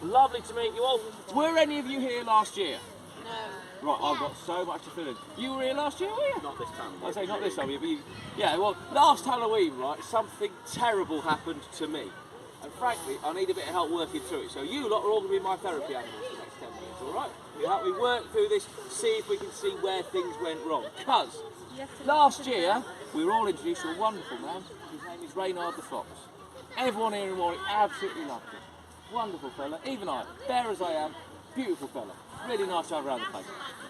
Lovely to meet you all. Were any of you here last year? No. Right, I've got so much to fill in. You were here last year, were you? Not this time. I say not this time, but you, yeah, well, last Halloween, right, something terrible happened to me. And frankly, I need a bit of help working through it. So you lot are all going to be my therapy animals for the next 10 minutes, all right? You help me work through this, see if we can see where things went wrong. Because last year, we were all introduced to a wonderful man. His name is Reynard the Fox. Everyone here in Warwick absolutely loved him. Wonderful fella, even I, fair as I am, beautiful fella. Really nice to have around the place.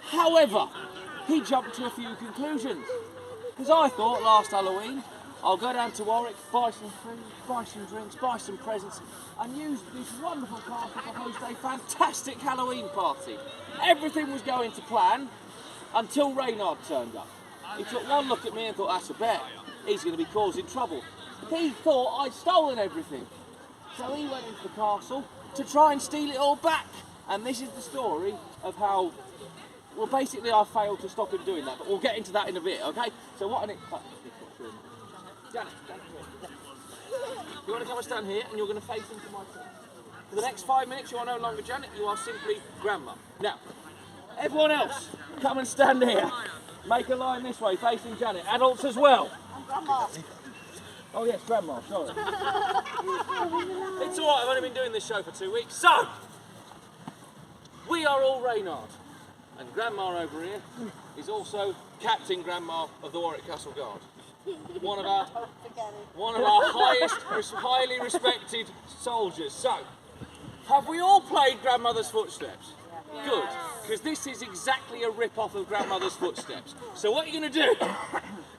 However, he jumped to a few conclusions. Because I thought last Halloween, I'll go down to Warwick, buy some food, buy some drinks, buy some presents, and use this wonderful castle to host a fantastic Halloween party. Everything was going to plan until Reynard turned up. He took one look at me and thought, that's a bet. He's going to be causing trouble. He thought I'd stolen everything. So he went into the castle to try and steal it all back. And this is the story of how, well, basically I failed to stop him doing that, but we'll get into that in a bit, okay? So what I need... Janet, you want to come and stand here and you're going to face into my face. For the next 5 minutes you are no longer Janet, you are simply Grandma. Now, everyone else, come and stand here. Make a line this way, facing Janet. Adults as well. I'm Grandma. Oh yes, Grandma, sorry. It's alright, I've only been doing this show for 2 weeks. So, we are all Reynard. And Grandma over here is also Captain Grandma of the Warwick Castle Guard. One of our highly respected soldiers. So, have we all played Grandmother's Footsteps? Yeah. Good, because this is exactly a rip-off of Grandmother's Footsteps. So what you're going to do,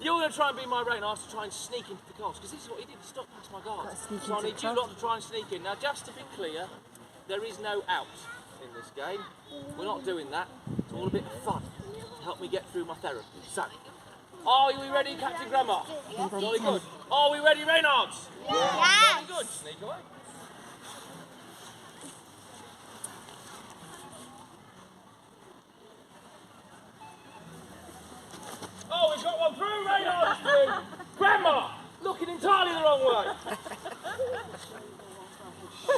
you're going to try and be my Reynard to try and sneak into the castle, because this is what he did, he stopped past my guards. So I need you lot to try and sneak in. Now, just to be clear, there is no out in this game. We're not doing that. It's all a bit of fun to help me get through my therapy. So, are we ready, Captain Grandma? Yes. Jolly good. Are we ready, Reynards? Yes. Jolly good. Sneak away. Oh, we've got one through, Reynards through. Grandma, looking entirely the wrong way.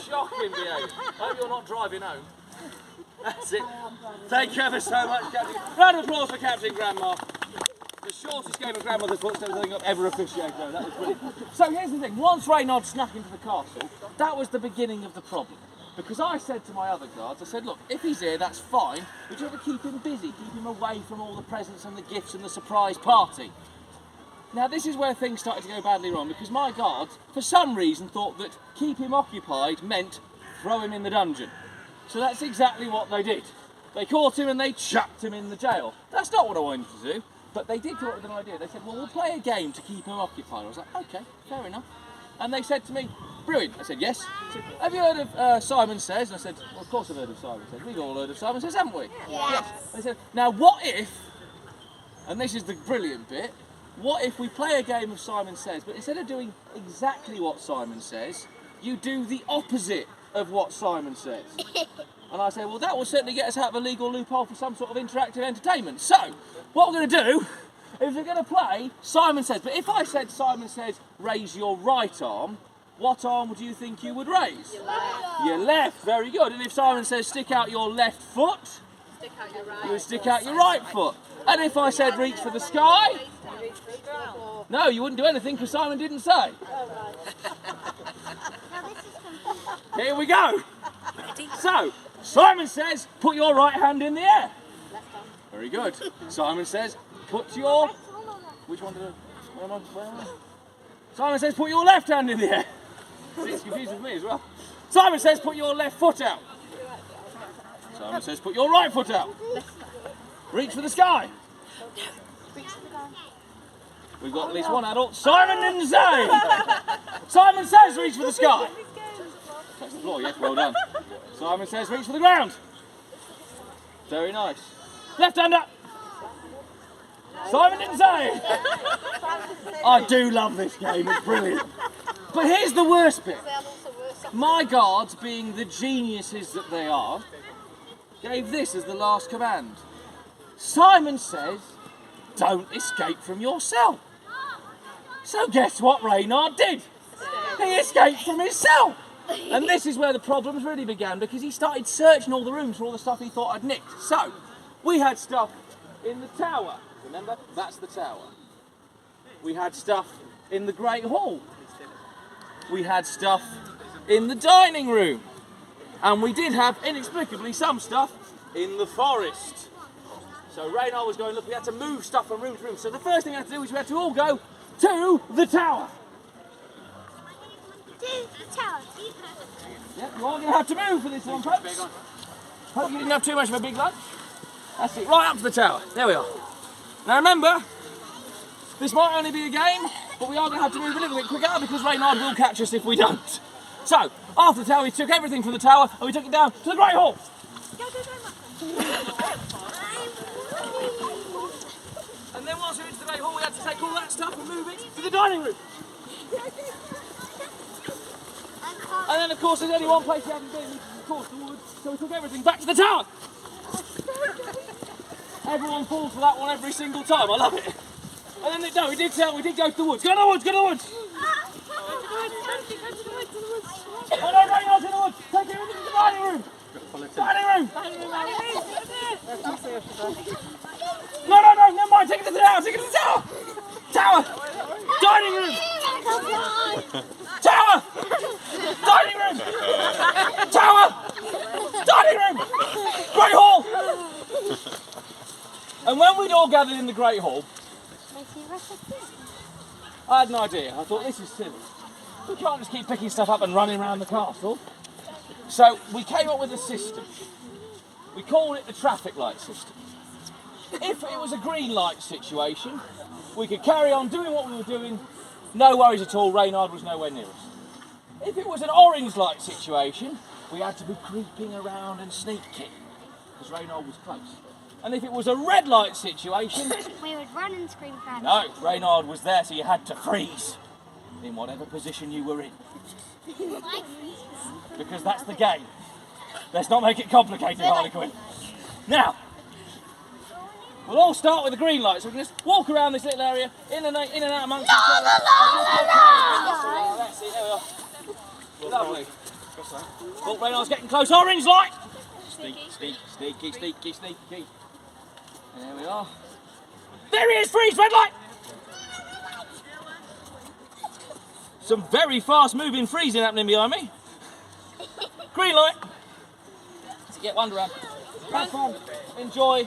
Shocking behaviour. Hope you're not driving home. That's it. Thank you ever so much, Captain. Round of applause for Captain Grandma. The shortest game of Grandmother's Footsteps I think I've ever officiated. That was brilliant. So here's the thing, once Reynard snuck into the castle, that was the beginning of the problem. Because I said to my other guards, I said, look, if he's here, that's fine, but you have to keep him busy, keep him away from all the presents and the gifts and the surprise party. Now this is where things started to go badly wrong, because my guards, for some reason, thought that keep him occupied meant throw him in the dungeon. So that's exactly what they did. They caught him and they chucked him in the jail. That's not what I wanted to do. But they did come up with an idea. They said, well, we'll play a game to keep him occupied. I was like, okay, fair enough. And they said to me, brilliant. I said, yes. Said, have you heard of Simon Says? And I said, well, of course I've heard of Simon Says. We've all heard of Simon Says, haven't we? Yes. They said, now what if, and this is the brilliant bit, what if we play a game of Simon Says, but instead of doing exactly what Simon says, you do the opposite of what Simon says? And I said, well, that will certainly get us out of a legal loophole for some sort of interactive entertainment. So, what we're going to do is we're going to play Simon Says. But if I said Simon Says, raise your right arm, what arm would you think you would raise? Your left. Your left, very good. And if Simon says, stick out your left foot, Stick out your right. you would stick out your right foot. And if I said, reach for the sky, Reach for the ground. no, you wouldn't do anything because Simon didn't say. Here we go. So, Simon says, put your right hand in the air. Very good. Simon says, put your... Which one did I... Where am I? Simon says, put your left hand in the air. It's confused with me as well. Simon says, put your left foot out. Simon says, put your right foot out. Reach for the sky. We've got at least one adult. Simon didn't say. Simon says, reach for the sky. Touch the floor, yes, well done. Simon says, reach for the ground. Very nice. Left hand up. Simon didn't say. I do love this game, it's brilliant. But here's the worst bit. My guards, being the geniuses that they are, gave this as the last command. Simon says, don't escape from your cell. So guess what Reynard did? He escaped from his cell. And this is where the problems really began, because he started searching all the rooms for all the stuff he thought I'd nicked. So, we had stuff in the tower. Remember? That's the tower. We had stuff in the Great Hall. We had stuff in the dining room. And we did have, inexplicably, some stuff in the forest. So Reynard was going, look, we had to move stuff from room to room. So the first thing we had to do is we had to all go to the tower. Yeah, you're all going to have to move for this one, folks. Hope you didn't have too much of a big lunch. That's it, right up to the tower. There we are. Now remember, this might only be a game, but we are going to have to move a little bit quicker because Reynard will catch us if we don't. So, after the tower, we took everything from the tower and we took it down to the Great Hall. And then once we went to the Great Hall, we had to take all that stuff and move it to the dining room. And then, of course, there's only one place we haven't been, which is, of course, the woods. So we took everything back to the tower. Everyone falls for that one every single time. I love it. And then, no, we did go to the woods. Go to the woods, go to the woods. Oh no, Reynard, to the woods. Take everything to the dining room. Dining room. No, never mind. Take it to the tower. Take it to the tower. Tower. Dining room. Tower. Dining room. Tower. Dining room. Great Hall. And when we'd all gathered in the Great Hall, I had an idea. I thought, this is silly. We can't just keep picking stuff up and running around the castle. So we came up with a system. We called it the traffic light system. If it was a green light situation, we could carry on doing what we were doing, no worries at all, Reynard was nowhere near us. If it was an orange light situation, we had to be creeping around and sneaking, because Reynard was close. And if it was a red light situation, we would run and scream for no, Reynard was there, so you had to freeze in whatever position you were in. Because that's the game. Let's not make it complicated, Harley Quinn. Now, we'll all start with the green light, so we can just walk around this little area, in and out amongst each other. That's it, there we are. Lovely. Oh, Reynard's getting close. Orange light! Sneaky. There we are. There he is, freeze, red light! Some very fast moving freezing happening behind me. Green light. Let's get one round. Have fun, enjoy,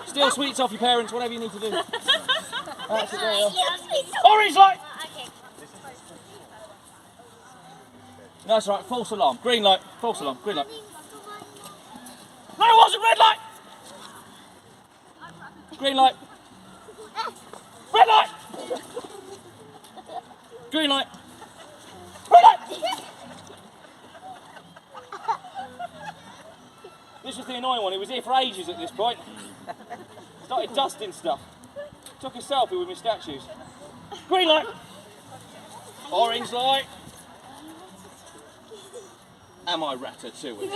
steal sweets off your parents, whatever you need to do. That's it, there you are. Orange light. No, that's right, false alarm. Green light, false alarm, green light. No, it wasn't, red light. Green light. Red light. Green light. Red light. This was the annoying one. He was here for ages at this point. Started dusting stuff. Took a selfie with my statues. Green light. Orange light. Am I Ratatouille?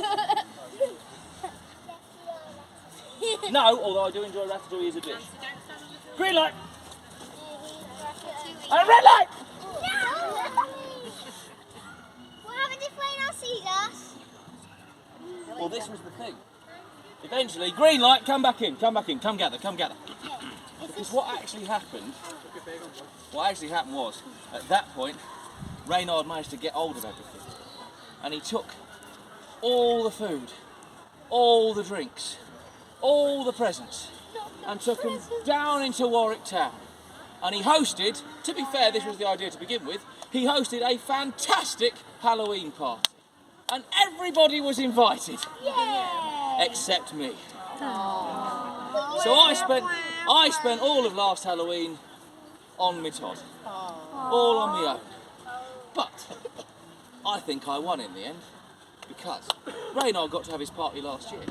No, although I do enjoy Ratatouille as a dish. Green light. And red light. What happened if Reynard sees us? Well, this was the thing. Eventually, green light, come back in, come gather. Because what actually happened was, at that point, Reynard managed to get hold of everything. And he took all the food, all the drinks, all the presents, and took them down into Warwick town. And he hosted, to be fair, this was the idea to begin with, he hosted a fantastic Halloween party. And everybody was invited, except me. So I spent all of last Halloween on my Todd, all on my own. But I think I won in the end, because Reynard got to have his party last year.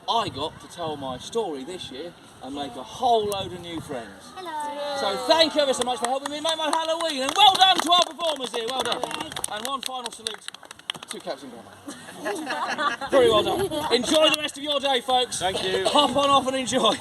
I got to tell my story this year and make a whole load of new friends. Hello. So thank you ever so much for helping me make my Halloween, and well done to our performers here, well done. And one final salute to Captain Grandma. Very well done. Enjoy the rest of your day, folks. Thank you. Hop on off and enjoy.